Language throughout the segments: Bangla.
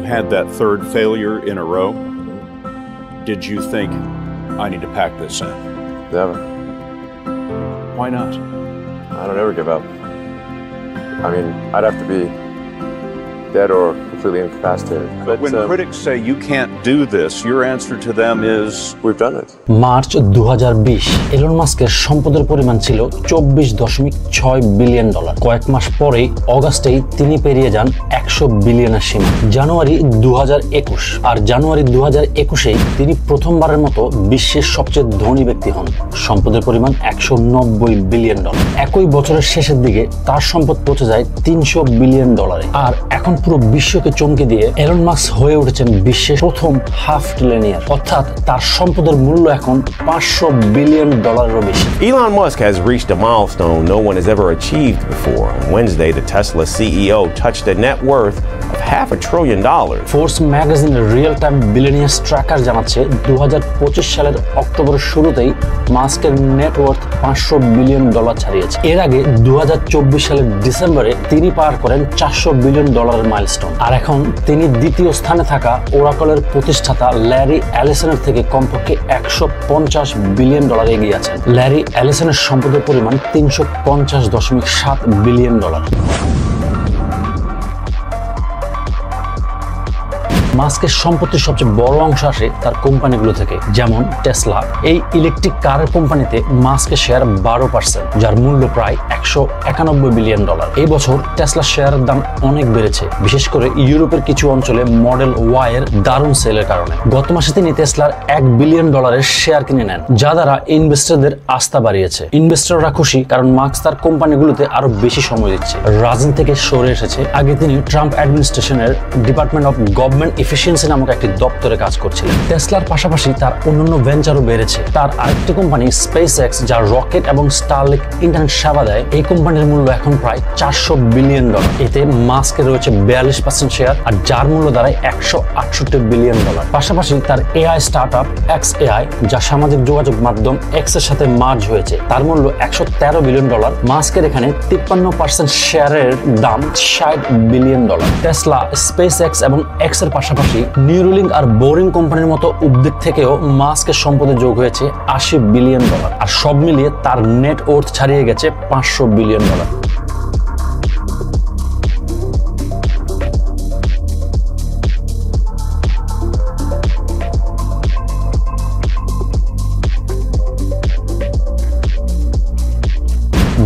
had that third failure in a row, did you think, I need to pack this in? Never. Why not? I don't ever give up. I mean, I'd have to be dead or completely incapacitated. But when critics say you can't do this, your answer to them is, we've done it. March 2020 Elon মাস্কের সম্পদের পরিমাণ ছিল $24.6 বিলিয়ন। কয়েক মাস পরেই অগাস্টেই তিনি পেরিয়ে যান 100 বিলিয়নের সীমা। জানুয়ারি 2021 আর জানুয়ারি 2021-এই তিনি প্রথমবারের মতো বিশ্বের সবচেয়ে ধনী ব্যক্তি হন। সম্পদের পরিমাণ $190 বিলিয়ন। একই বছরের শেষের দিকে তার সম্পদ পৌঁছে যায় $300 বিলিয়ন। আর এখন পুরো বিশ্বকে চমকে দিয়ে এলন মাস্ক হয়ে উঠেছেন বিশ্বের প্রথম হাফ ট্রিলিয়নিয়ার, অর্থাৎ তার সম্পদের মূল্য এখন $500 বিলিয়ন বেশি। Elon Musk has reached a milestone no one has ever achieved before. On Wednesday, the Tesla CEO touched a net worth of $500 billion. Forbes ম্যাগাজিনের রিয়েল টাইম বিলিয়নিয়ার্স ট্র্যাকার জানাচ্ছে 2025 সালের অক্টোবরের শুরুতেই মাস্কের নেটওয়ার্থ $500 বিলিয়ন ছাড়িয়েছে। এর আগে 2024 সালের ডিসেম্বরে তিনি পার করেন $400 বিলিয়ন মাইলস্টোন। আর এখন তিনি দ্বিতীয় স্থানে থাকা ওরাকলের প্রতিষ্ঠাতা ল্যারি অ্যালিসনের থেকে কমপক্ষে $150 বিলিয়ন এগিয়ে আছেন। ল্যারি অ্যালিসনের সম্পদের পরিমাণ $350.7 বিলিয়ন। মাস্কের সম্পত্তির সবচেয়ে বড় অংশ আসে তার কোম্পানিগুলো থেকে, যেমন টেসলা। এই ইলেকট্রিক কারের কোম্পানিতে মাস্কের শেয়ার 12%, যার মূল্য প্রায় $191 বিলিয়ন। এই বছর টেসলা শেয়ারের দাম অনেক বেড়েছে, বিশেষ করে ইউরোপের কিছু অঞ্চলে মডেল ওয়াই এর দারুণ সেলের কারণে। গত মাসে তিনি টেসলার $1 বিলিয়ন শেয়ার কিনে নেন, যা দ্বারা ইনভেস্টরদের আস্থা বাড়িয়েছে। ইনভেস্টররা খুশি কারণ মাস্ক তার কোম্পানিগুলোতে আরো বেশি সময় দিচ্ছে, রাজনীতি থেকে সরে এসেছে। আগে তিনি ট্রাম্প অ্যাডমিনিস্ট্রেশনের ডিপার্টমেন্ট অফ গভর্নমেন্ট এফিসিয়েন্সি নামক একটি দপ্তরে কাজ করছিলেন। টেসলার পাশাপাশি তার অন্যান্য ভেঞ্চারও বেড়েছে। তার আরেকটি কোম্পানি স্পেস এক্স, যা রকেট এবং স্টারলিংক ইন্টারনেট সেবা দেয়, এই কোম্পানির মূল্য এখন প্রায় $400 বিলিয়ন। এতে মাস্কের রয়েছে 42% শেয়ার, আর যার মূল্য দাঁড়ায় $168 বিলিয়ন। পাশাপাশি তার এআই স্টার্টআপ XAI, যা সামাজিক যোগাযোগ মাধ্যম এক্স এর সাথে মার্জ হয়েছে, তার মূল্য $113 বিলিয়ন। মাস্কের এখানে 53% শেয়ারের দাম $60 বিলিয়ন। টেসলা, স্পেস এক্স এবং এক্স এর পাশাপাশি নিউরোলিংক আর বোরিং কোম্পানির মতো উদ্যোগ থেকেও মাস্কের সম্পদে যোগ হয়েছে $80 বিলিয়ন। আর সব মিলিয়ে তার নেট ওর্থ ছাড়িয়ে গেছে $500 বিলিয়ন।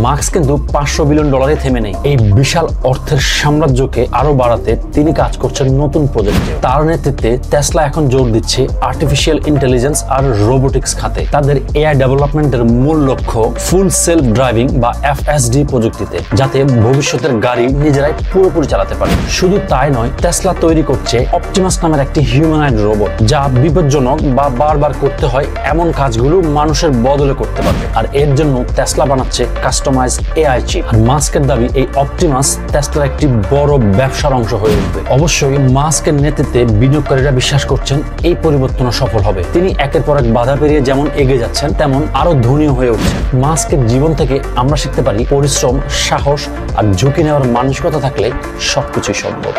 মাস্ক কিন্তু $500 বিলিয়ন থেমে নেই। এই বিশাল অর্থের সাম্রাজ্যকে আরো বাড়াতে তিনি কাজ করছেন নতুন প্রজেক্টে। তার নেতৃত্বে টেসলা এখন জোর দিচ্ছে আর্টিফিশিয়াল ইন্টেলিজেন্স আর রোবোটিক্স খাতে। তাদের এআই ডেভেলপমেন্টের মূল লক্ষ্য ফুল সেলফ ড্রাইভিং বা FSD প্রযুক্তিতে, যাতে ভবিষ্যতের গাড়ি নিজেরাই পুরোপুরি চালাতে পারে। শুধু তাই নয়, টেসলা তৈরি করছে অপটিমাস নামের একটি হিউম্যানয়েড রোবট, যা বিপজ্জনক বা বারবার করতে হয় এমন কাজগুলো মানুষের বদলে করতে পারবে। আর এর জন্য টেসলা বানাচ্ছে কাস্টমাইজ এআই চিপ। আর মাস্কের দাবি এই অপটিমাস টেসলার একটি বড় ব্যবসার অংশ হয়ে উঠবে। অবশ্যই মাস্কের নেতৃত্বে বিনিয়োগকারীরা বিশ্বাস করছেন এই পরিবর্তন সফল হবে। তিনি একের পর এক বাধা পেরিয়ে যেমন এগিয়ে যাচ্ছেন, তেমন আরো ধনীও হয়ে উঠছেন। মাস্কের জীবন থেকে আমরা শিখতে পারি পরিশ্রম, সাহস আর ঝুঁকি নেওয়ার মানসিকতা থাকলে সবকিছুই সম্ভব।